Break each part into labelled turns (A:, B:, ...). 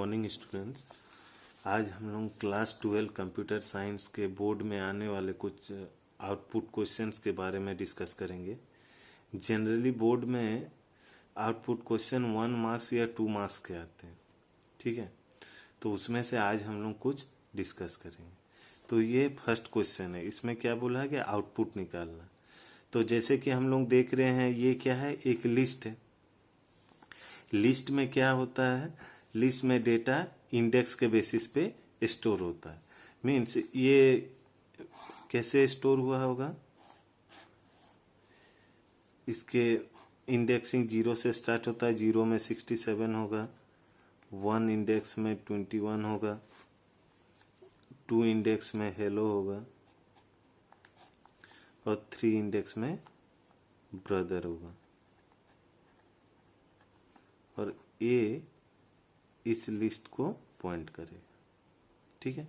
A: Morning students. आज हम लोग क्लास 12 कंप्यूटर साइंस के बोर्ड में आने वाले कुछ आउटपुट क्वेश्चंस के बारे में डिस्कस करेंगे। जनरली बोर्ड में आउटपुट क्वेश्चन 1 मार्क्स या 2 मार्क्स के आते हैं, ठीक है। तो उसमें से आज हम लोग कुछ डिस्कस करेंगे। तो ये फर्स्ट क्वेश्चन है, इसमें क्या बोला है कि आउटपुट निकालना। तो जैसे कि हम लोग देख रहे हैं, ये क्या है, एक लिस्ट है। लिस्ट में क्या होता है, लिस्ट में डेटा इंडेक्स के बेसिस पे स्टोर होता है। मीन्स ये कैसे स्टोर हुआ होगा, इसके इंडेक्सिंग 0 से स्टार्ट होता है। 0 में 67 होगा, 1 इंडेक्स में 21 होगा, 2 इंडेक्स में हेलो होगा और 3 इंडेक्स में ब्रदर होगा। और ए इस लिस्ट को पॉइंट करेगा, ठीक है।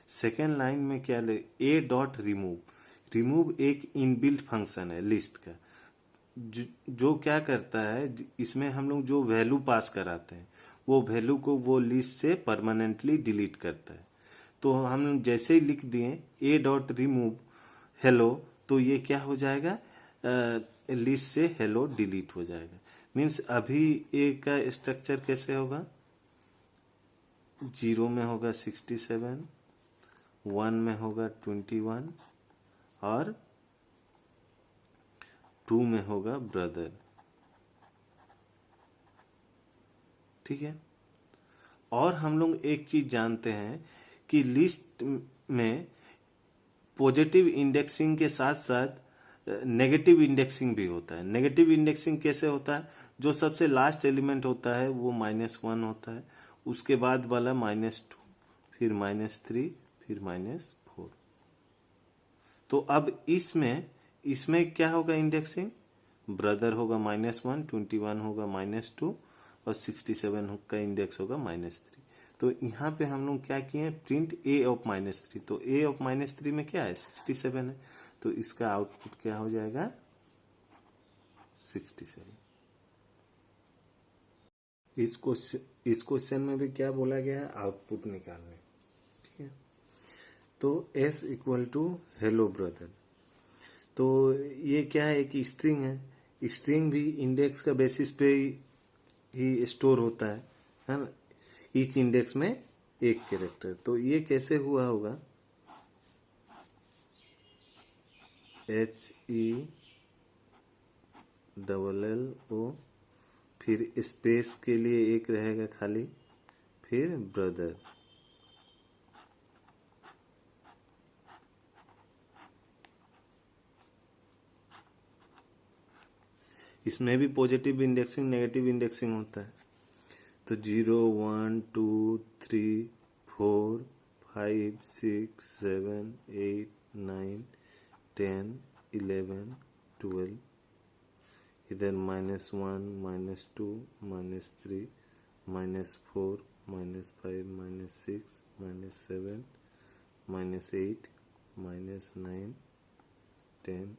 A: सेकेंड लाइन में क्या ले, ए डॉट रिमूव। रिमूव एक इनबिल्ट फंक्शन है लिस्ट का, जो क्या करता है, इसमें हम लोग जो वैल्यू पास कराते हैं वो वैल्यू को वो लिस्ट से परमानेंटली डिलीट करता है। तो हम जैसे ही लिख दिए ए डॉट रिमूव हेलो, तो ये क्या हो जाएगा, लिस्ट से हेलो डिलीट हो जाएगा। मीन्स अभी ए का स्ट्रक्चर कैसे होगा, 0 में होगा 67, 1 में होगा 21 और 2 में होगा ब्रदर, ठीक है। और हम लोग एक चीज जानते हैं कि लिस्ट में पॉजिटिव इंडेक्सिंग के साथ साथ नेगेटिव इंडेक्सिंग भी होता है। नेगेटिव इंडेक्सिंग कैसे होता है, जो सबसे लास्ट एलिमेंट होता है वो -1 होता है, उसके बाद वाला -2, फिर -3, फिर -4। तो अब इसमें क्या होगा, इंडेक्सिंग ब्रदर होगा -1, 21 होगा -2 और 67 का इंडेक्स होगा -3। तो यहाँ पे हम लोग क्या किए, प्रिंट ए ऑफ -3। तो ए ऑफ -3 में क्या है, 67 है। तो इसका आउटपुट क्या हो जाएगा, 67। इस क्वेश्चन में भी क्या बोला गया है, आउटपुट निकालने, ठीक है। तो S equal to hello brother. तो ये क्या है, एक स्ट्रिंग है। स्ट्रिंग भी इंडेक्स का बेसिस पे ही स्टोर होता है ना। ईच इंडेक्स में एक कैरेक्टर। तो ये कैसे हुआ होगा, HELLO, फिर स्पेस के लिए एक रहेगा खाली, फिर ब्रदर। इसमें भी पॉजिटिव इंडेक्सिंग नेगेटिव इंडेक्सिंग होता है। तो 0, 1, 2, 3, 4, 5, 6, 7, 8, 9, 10, 11, 12, इधर -1, -2, -3, -4, -5, -6, -7, -8, -9, 10,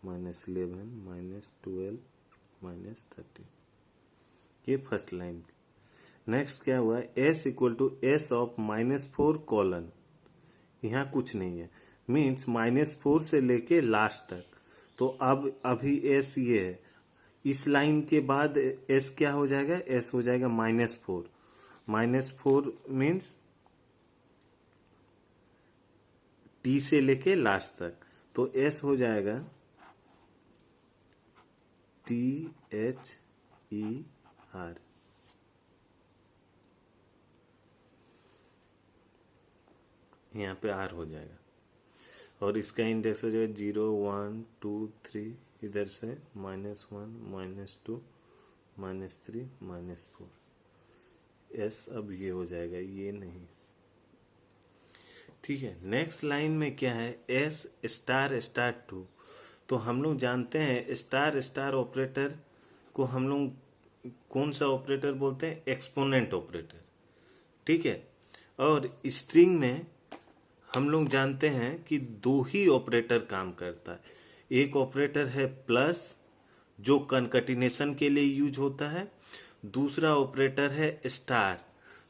A: -11, -12, -13। ये फर्स्ट लाइन। नेक्स्ट क्या हुआ, S equal to S of -4 colon. यहाँ कुछ नहीं है, मीन्स -4 से लेके लास्ट तक। तो अब अभी S ये है, इस लाइन के बाद S क्या हो जाएगा, S हो जाएगा -4। -4 मीन्स T से लेके लास्ट तक। तो S हो जाएगा THER। यहाँ पे R हो जाएगा और इसका इंडेक्स हो जाएगा 0, 1, 2, 3, इधर से -1, -2, -3, -4। S अब ये हो जाएगा, ये नहीं, ठीक है। नेक्स्ट लाइन में क्या है, S ** 2। तो हम लोग जानते हैं * ऑपरेटर को हम लोग कौन सा ऑपरेटर बोलते हैं, एक्सपोनेंट ऑपरेटर, ठीक है। और स्ट्रिंग में हम लोग जानते हैं कि 2 ही ऑपरेटर काम करता है। एक ऑपरेटर है प्लस, जो कनकटिनेशन के लिए यूज होता है। दूसरा ऑपरेटर है स्टार,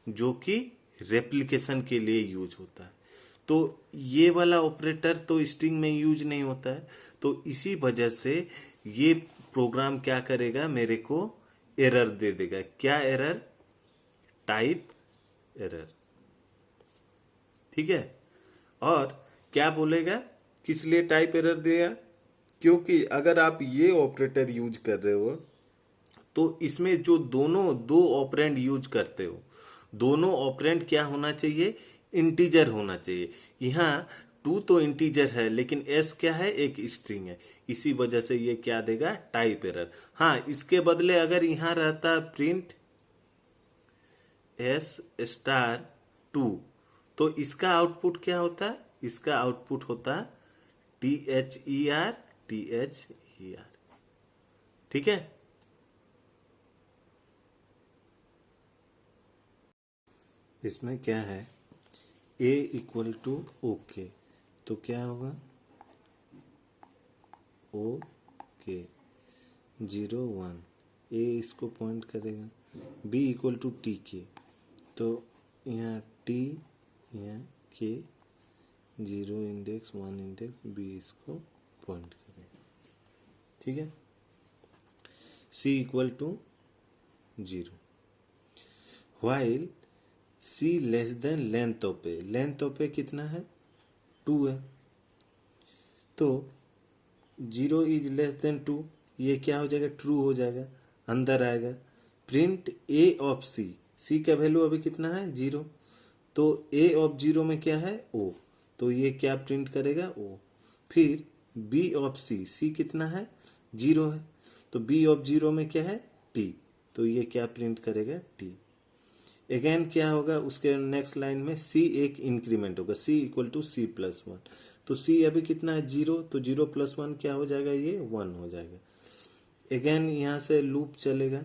A: जो कि रेप्लिकेशन के लिए यूज होता है। तो ये वाला ऑपरेटर तो स्ट्रिंग में यूज नहीं होता है, तो इसी वजह से ये प्रोग्राम क्या करेगा, मेरे को एरर दे देगा। क्या एरर? Type error. ठीक है। और क्या बोलेगा, किस लिए टाइप एरर देगा? क्योंकि अगर आप ये ऑपरेटर यूज कर रहे हो तो इसमें जो दोनों दो ऑपरेंड यूज करते हो, दोनों ऑपरेंड क्या होना चाहिए? इंटीजर होना चाहिए। यहाँ टू तो इंटीजर है, लेकिन एस क्या है? एक स्ट्रिंग है। इसी वजह से ये क्या देगा? Type error. हाँ, इसके बदले अगर यहाँ रहता प्रिंट एस स्टार टू, तो इसका आउटपुट क्या होता? इसका आउटपुट होता THER THER। ठीक है। इसमें क्या है? A इक्वल टू ओके, तो क्या होगा? ओके 0 1, A इसको पॉइंट करेगा। B equal to T K, तो यहाँ टी, यहाँ के, 0 इंडेक्स 1 इंडेक्स, B इसको पॉइंट करेगा। ठीक है। C equal to 0, while C less than length of A. Length of A कितना है? 2 है। तो 0 इज लेस देन 2, ये क्या हो जाएगा? ट्रू हो जाएगा, अंदर आएगा। प्रिंट ए ऑफ सी, सी का वैल्यू अभी कितना है? 0। तो ए ऑफ 0 में क्या है? ओ, तो ये क्या प्रिंट करेगा? ओ। फिर बी ऑफ सी, सी कितना है? 0 है। तो बी ऑफ 0 में क्या है? टी, तो ये क्या प्रिंट करेगा? टी। अगेन क्या होगा उसके नेक्स्ट लाइन में? सी एक इंक्रीमेंट होगा, सी इक्वल टू सी प्लस 1। तो सी अभी कितना है? 0, तो 0 प्लस 1 क्या हो जाएगा? ये 1 हो जाएगा। अगेन यहाँ से लूप चलेगा।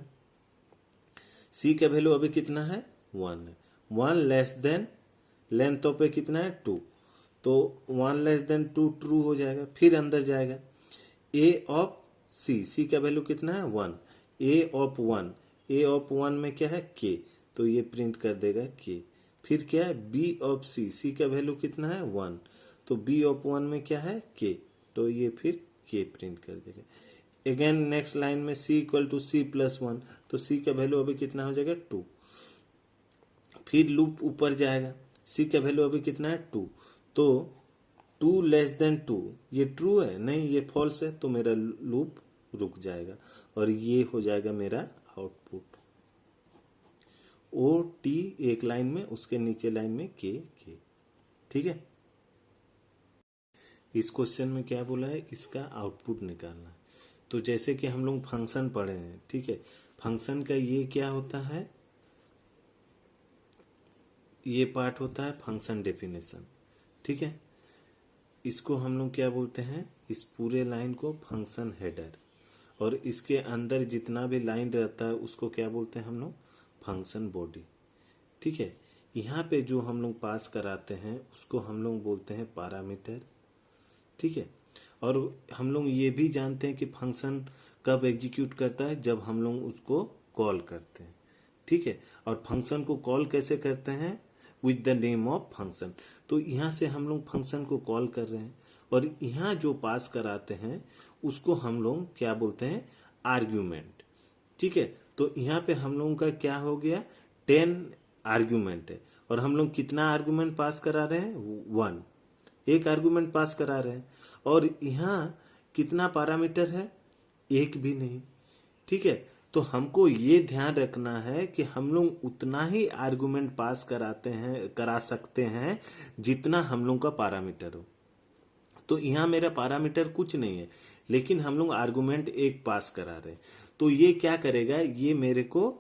A: सी का वैल्यू अभी कितना है? 1 है। 1 less than length of A कितना है? 2, तो 1 लेस देन 2 ट्रू हो जाएगा। फिर अंदर जाएगा। ए ऑफ सी, सी का वैल्यू कितना है? 1। ए ऑफ 1, ए ऑफ 1 में क्या है? के, तो ये प्रिंट कर देगा के। फिर क्या है? बी ऑफ सी, सी का वैल्यू कितना है? 1, तो बी ऑफ 1 में क्या है? के, तो ये फिर के प्रिंट कर देगा। अगेन नेक्स्ट लाइन में सी इक्वल टू सी प्लस 1, तो सी का वैल्यू अभी कितना हो जाएगा? 2। फिर लूप ऊपर जाएगा। सी का वैल्यू अभी कितना है? 2, तो 2 लेस देन 2, ये ट्रू है? नहीं, ये फॉल्स है, तो मेरा लूप रुक जाएगा और ये हो जाएगा मेरा आउटपुट। ओ टी एक लाइन में, उसके नीचे लाइन में के के। ठीक है। इस क्वेश्चन में क्या बोला है? इसका आउटपुट निकालना है। तो जैसे कि हम लोग फंक्शन पढ़े हैं, ठीक है, फंक्शन का ये क्या होता है? ये पार्ट होता है फंक्शन डेफिनेशन। ठीक है। इसको हम लोग क्या बोलते हैं? इस पूरे लाइन को फंक्शन हेडर, और इसके अंदर जितना भी लाइन रहता है उसको क्या बोलते हैं हम लोग? Function body. ठीक है। यहाँ पे जो हम लोग पास कराते हैं उसको हम लोग बोलते हैं पैरामीटर। ठीक है। और हम लोग ये भी जानते हैं कि फंक्शन कब एग्जीक्यूट करता है? जब हम लोग उसको कॉल करते हैं। ठीक है। और फंक्शन को कॉल कैसे करते हैं? With the name of function. तो यहाँ से हम लोग फंक्शन को कॉल कर रहे हैं, और यहाँ जो पास कराते हैं उसको हम लोग क्या बोलते हैं? आर्ग्यूमेंट। ठीक है। तो यहाँ पे हम लोगों का क्या हो गया? 10 आर्ग्यूमेंट है, और हम लोग कितना आर्ग्यूमेंट पास करा रहे हैं? 1, एक आर्गुमेंट पास करा रहे हैं। और यहाँ कितना पैरामीटर है? एक भी नहीं। ठीक है। तो हमको ये ध्यान रखना है कि हम लोग उतना ही आर्गुमेंट पास करा सकते हैं जितना हम लोग का पैरामीटर हो। तो यहाँ मेरा पैरामीटर कुछ नहीं है, लेकिन हम लोग आर्गुमेंट एक पास करा रहे हैं, तो ये क्या करेगा? ये मेरे को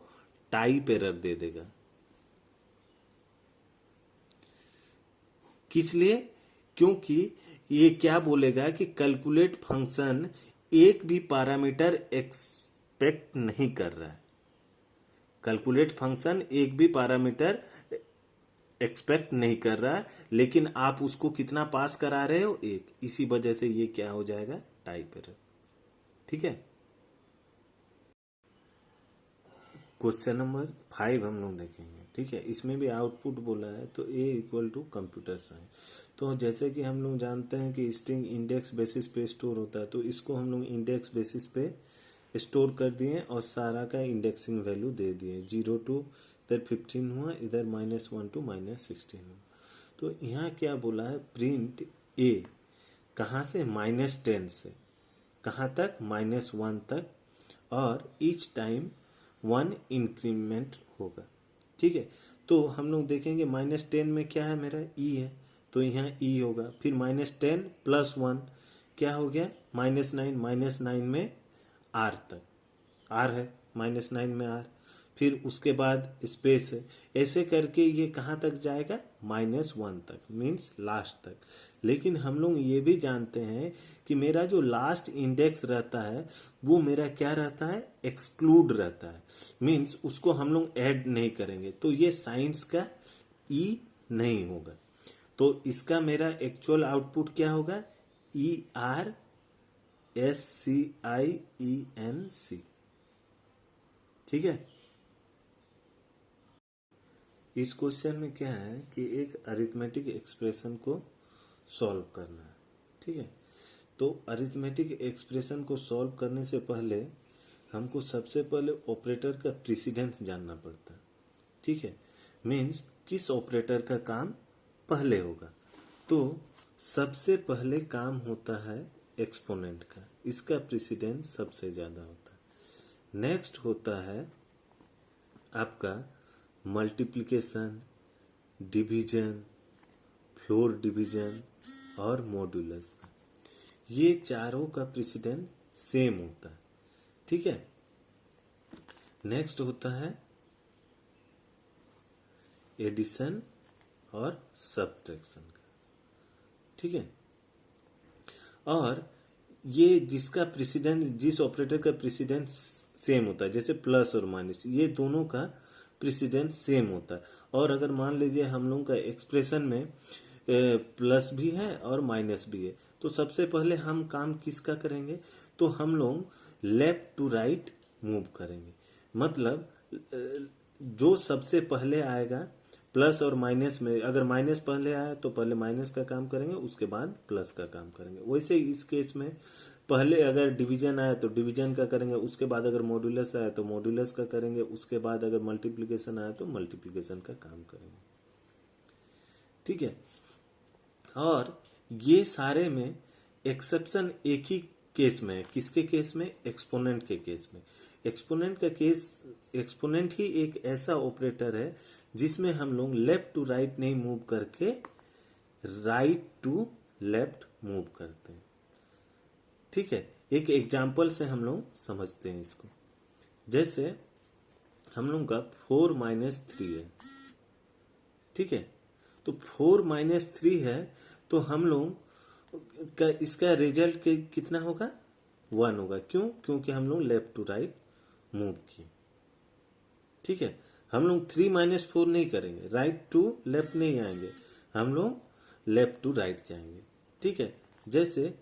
A: टाइप एरर दे देगा। किस लिए? क्योंकि ये क्या बोलेगा कि कैलकुलेट फंक्शन एक भी पैरामीटर एक्सपेक्ट नहीं कर रहा है। कैलकुलेट फंक्शन एक भी पैरामीटर एक्सपेक्ट नहीं कर रहा है, लेकिन आप उसको कितना पास करा रहे हो? एक। इसी वजह से ये क्या हो जाएगा? Type error. ठीक है। क्वेश्चन नंबर 5 हम लोग देखेंगे। ठीक है, इसमें भी आउटपुट बोला है तो ए इक्वल टू कंप्यूटर साइंस। तो जैसे कि हम लोग जानते हैं कि स्ट्रिंग इंडेक्स बेसिस पे स्टोर होता है, तो इसको हम लोग इंडेक्स बेसिस पे स्टोर कर दिए और सारा का इंडेक्सिंग वैल्यू दे दिए। 0 टू इधर 15 हुआ, इधर -1 टू -16 हुआ। तो यहाँ क्या बोला है, प्रिंट ए कहाँ से, -10 से कहाँ तक, -1 तक, और ईच टाइम 1 इंक्रीमेंट होगा। ठीक है, तो हम लोग देखेंगे -10 में क्या है, मेरा ई है, तो यहाँ ई होगा। फिर -10 + 1 क्या हो गया, -9, -9 में आर तक, आर है, -9 में आर, फिर उसके बाद स्पेस है, ऐसे करके ये कहाँ तक जाएगा, -1 तक, मीन्स लास्ट तक। लेकिन हम लोग ये भी जानते हैं कि मेरा जो लास्ट इंडेक्स रहता है वो मेरा क्या रहता है, एक्सक्लूड रहता है, मीन्स उसको हम लोग ऐड नहीं करेंगे, तो ये साइंस का ई नहीं होगा। तो इसका मेरा एक्चुअल आउटपुट क्या होगा, ERSCIENC। ठीक है, इस क्वेश्चन में क्या है कि एक अरिथमेटिक एक्सप्रेशन को सॉल्व करना है। ठीक है, तो अरिथमेटिक एक्सप्रेशन को सॉल्व करने से पहले हमको सबसे पहले ऑपरेटर का प्रेसिडेंस जानना पड़ता है। ठीक है, मीन्स किस ऑपरेटर का काम पहले होगा। तो सबसे पहले काम होता है एक्सपोनेंट का, इसका प्रेसिडेंस सबसे ज़्यादा होता है। नेक्स्ट होता है आपका मल्टीप्लिकेशन, डिवीजन, फ्लोर डिवीजन और मॉड्यूलस का, ये चारों का प्रेसिडेंस सेम होता है। ठीक है, नेक्स्ट होता है एडिशन और सब्ट्रैक्शन का। ठीक है, और ये जिसका प्रेसिडेंस, जिस ऑपरेटर का प्रेसिडेंस सेम होता है, जैसे प्लस और माइनस, ये दोनों का प्रेसिडेंस सेम होता है। और अगर मान लीजिए हम लोग का एक्सप्रेशन में प्लस भी है और माइनस भी है, तो सबसे पहले हम काम किसका करेंगे, तो हम लोग लेफ्ट टू राइट मूव करेंगे। मतलब जो सबसे पहले आएगा प्लस और माइनस में, अगर माइनस पहले आया तो पहले माइनस का काम करेंगे, उसके बाद प्लस का काम करेंगे। वैसे इस केस में पहले अगर डिवीजन आया तो डिवीजन का करेंगे, उसके बाद अगर मॉड्यूलस आया तो मॉड्यूलस का करेंगे, उसके बाद अगर मल्टीप्लिकेशन आया तो मल्टीप्लिकेशन का काम करेंगे। ठीक है, और ये सारे में एक्सेप्शन एक ही केस में है, किसके केस में, एक्सपोनेंट के केस में। एक्सपोनेंट का केस, एक्सपोनेंट ही एक ऐसा ऑपरेटर है जिसमें हम लोग लेफ्ट टू राइट नहीं मूव करके राइट टू लेफ्ट मूव करते हैं। ठीक है, एक एग्जाम्पल से हम लोग समझते हैं इसको। जैसे हम लोग का 4 - 3 है। ठीक है, तो 4 - 3 है, तो हम लोग का इसका रिजल्ट कितना होगा, 1 होगा। क्यों, क्योंकि हम लोग लेफ्ट टू राइट मूव किए। ठीक है, हम लोग 3 - 4 नहीं करेंगे, राइट टू लेफ्ट नहीं आएंगे, हम लोग लेफ्ट टू राइट जाएंगे। ठीक है, जैसे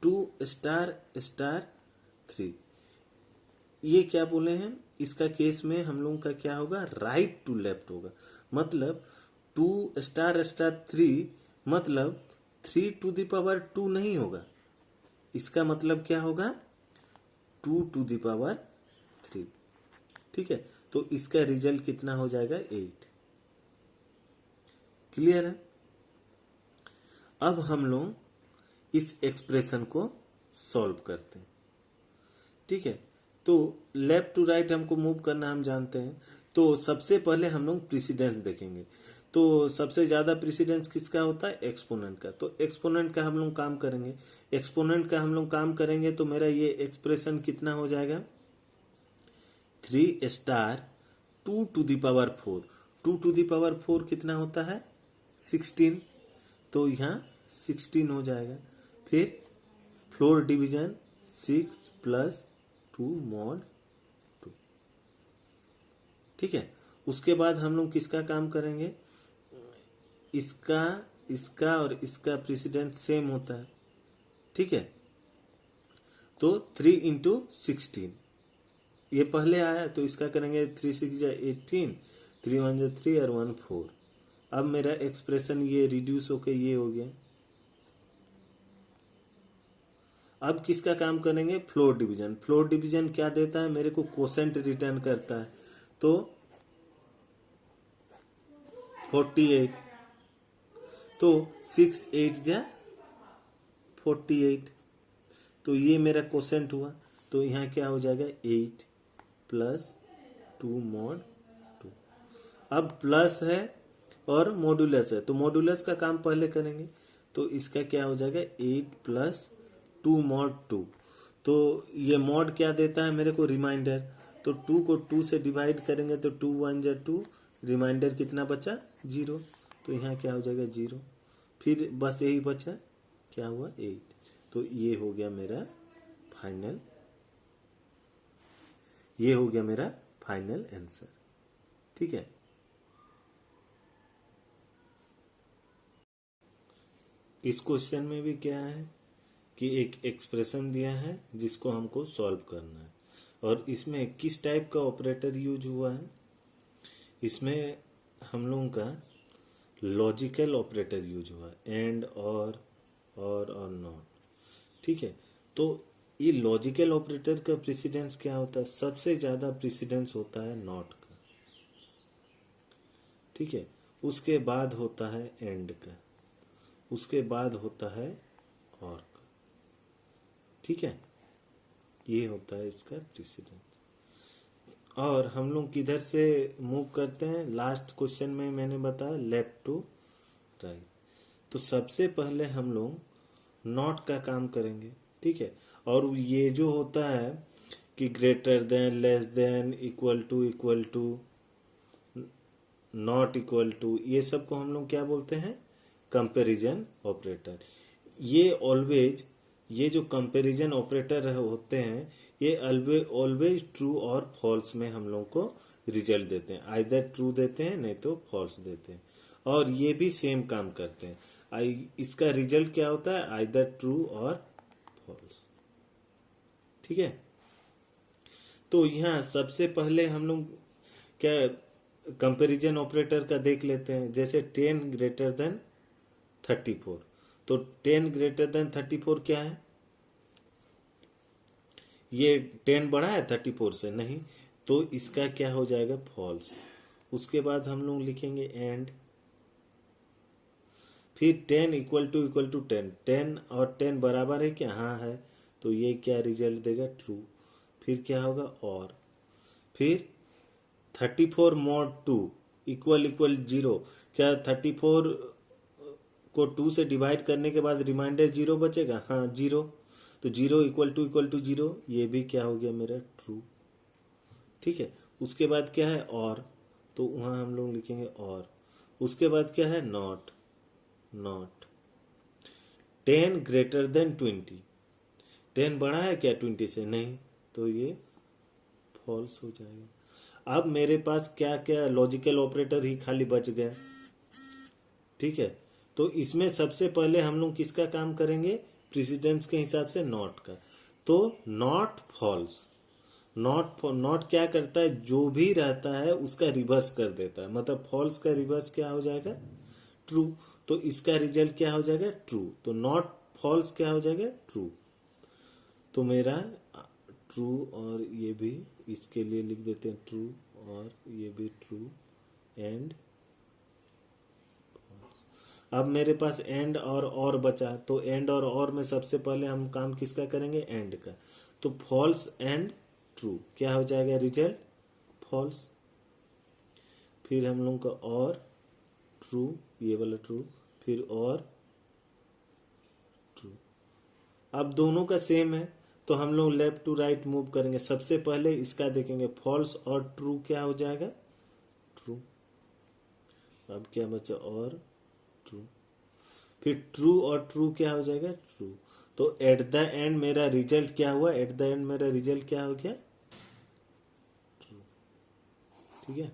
A: 2**3, ये क्या बोले हैं, इसका केस में हम लोग का क्या होगा, राइट टू लेफ्ट होगा। मतलब 2**3 मतलब 3⁻² नहीं होगा, इसका मतलब क्या होगा, 2⁻3। ठीक है, तो इसका रिजल्ट कितना हो जाएगा, 8। क्लियर है। अब हम लोग इस एक्सप्रेशन को सॉल्व करते हैं। ठीक है, तो लेफ्ट टू राइट हमको मूव करना हम जानते हैं, तो सबसे पहले हम लोग प्रेसिडेंस देखेंगे। तो सबसे ज्यादा प्रेसिडेंस किसका होता है, एक्सपोनेंट का। तो एक्सपोनेंट का हम लोग काम करेंगे, एक्सपोनेंट का हम लोग काम करेंगे, तो मेरा ये एक्सप्रेशन कितना हो जाएगा, 3*2⁴। 2⁴ कितना होता है, 16, तो यहाँ 16 हो जाएगा। फिर फ्लोर डिवीजन 6 + 2 mod 2। ठीक है, उसके बाद हम लोग किसका काम करेंगे, इसका, इसका और इसका प्रेसिडेंट सेम होता है। ठीक है, तो 3 × 16, ये पहले आया तो इसका करेंगे 3 × 6 = 18, 3 1 जा 3 और 1 4। अब मेरा एक्सप्रेशन ये रिड्यूस होके ये हो गया। अब किसका काम करेंगे? Floor division. फ्लोर डिवीजन क्या देता है मेरे को? कोसेंट रिटर्न करता है। तो 48, तो 6 8 जा 48, तो ये मेरा कोसेंट हुआ। तो यहाँ क्या हो जाएगा? 8 प्लस 2 mod 2। अब प्लस है और मॉडुलस है, तो मॉडुलस का काम पहले करेंगे। तो इसका क्या हो जाएगा? 8 प्लस 2 mod 2। तो ये मॉड क्या देता है मेरे को? रिमाइंडर। तो 2 को 2 से डिवाइड करेंगे तो 2 1 जा 2, रिमाइंडर कितना बचा? 0। तो यहाँ क्या हो जाएगा? 0। फिर बस यही बचा, क्या हुआ? 8। तो ये हो गया मेरा फाइनल, ये हो गया मेरा फाइनल आंसर। ठीक है। इस क्वेश्चन में भी क्या है कि एक एक्सप्रेशन दिया है जिसको हमको सॉल्व करना है, और इसमें किस टाइप का ऑपरेटर यूज हुआ है? इसमें हम लोगों का लॉजिकल ऑपरेटर यूज हुआ है, एंड और नॉट। ठीक है। तो ये लॉजिकल ऑपरेटर का प्रेसिडेंस क्या होता है? सबसे ज्यादा प्रेसिडेंस होता है नॉट का। ठीक है। उसके बाद होता है एंड का, उसके बाद होता है और का। ठीक है। ये होता है इसका प्रेसिडेंस। और हम लोग किधर से मूव करते हैं? लास्ट क्वेश्चन में मैंने बताया लेफ्ट टू राइट। तो सबसे पहले हम लोग नॉट का काम करेंगे। ठीक है। और ये जो होता है कि greater than, less than, equal to, not equal to, ये सब को हम लोग क्या बोलते हैं? Comparison operator. ये ऑलवेज, ये जो कंपैरिजन ऑपरेटर होते हैं ये ऑलवेज ट्रू और फॉल्स में हम लोग को रिजल्ट देते हैं। आइदर ट्रू देते हैं नहीं तो फॉल्स देते हैं। और ये भी सेम काम करते हैं। इसका रिजल्ट क्या होता है? आइदर ट्रू और फॉल्स। ठीक है। तो यहाँ सबसे पहले हम लोग क्या कंपैरिजन ऑपरेटर का देख लेते हैं। जैसे 10 ग्रेटर देन 34, तो 10 ग्रेटर देन 34 क्या है? ये 10 बड़ा है 34 से? नहीं। तो इसका क्या हो जाएगा? फॉल्स। उसके बाद हम लोग लिखेंगे एंड, फिर 10 इक्वल टू 10, 10 और 10 बराबर है क्या? हाँ है। तो ये क्या रिजल्ट देगा? ट्रू। फिर क्या होगा? और फिर 34 mod 2 इक्वल 0। क्या 34 को 2 से डिवाइड करने के बाद रिमाइंडर 0 बचेगा? हाँ 0। तो 0 इक्वल टू 0, ये भी क्या हो गया मेरा? ट्रू। ठीक है। उसके बाद क्या है? और, तो वहां हम लोग लिखेंगे और। उसके बाद क्या है? नॉट। 10 ग्रेटर देन 20, 10 बड़ा है क्या 20 से? नहीं। तो ये फॉल्स हो जाएगा। अब मेरे पास क्या क्या लॉजिकल ऑपरेटर ही खाली बच गया। ठीक है। तो इसमें सबसे पहले हम लोग किसका काम करेंगे? प्रेसिडेंस के हिसाब से नॉट का। तो नॉट फॉल्स। नॉट क्या करता है? जो भी रहता है उसका रिवर्स कर देता है। मतलब फॉल्स का रिवर्स क्या हो जाएगा? ट्रू। तो इसका रिजल्ट क्या हो जाएगा? ट्रू। तो नॉट फॉल्स क्या हो जाएगा? ट्रू। तो मेरा ट्रू, और ये भी इसके लिए लिख देते हैं ट्रू, और ये भी ट्रू, एंड। अब मेरे पास एंड और बचा। तो एंड और में सबसे पहले हम काम किसका करेंगे? एंड का। तो फॉल्स एंड ट्रू क्या हो जाएगा? Result false. फिर हम लोग का और ट्रू, ये वाला ट्रू, फिर और ट्रू। अब दोनों का सेम है तो हम लोग लेफ्ट टू राइट मूव करेंगे। सबसे पहले इसका देखेंगे फॉल्स और ट्रू क्या हो जाएगा? ट्रू। अब क्या बचा? और ट्रू। फिर ट्रू और ट्रू क्या हो जाएगा? ट्रू। तो एट द एंड मेरा रिजल्ट क्या हुआ? एट द एंड मेरा रिजल्ट क्या हो गया? ट्रू। ठीक है।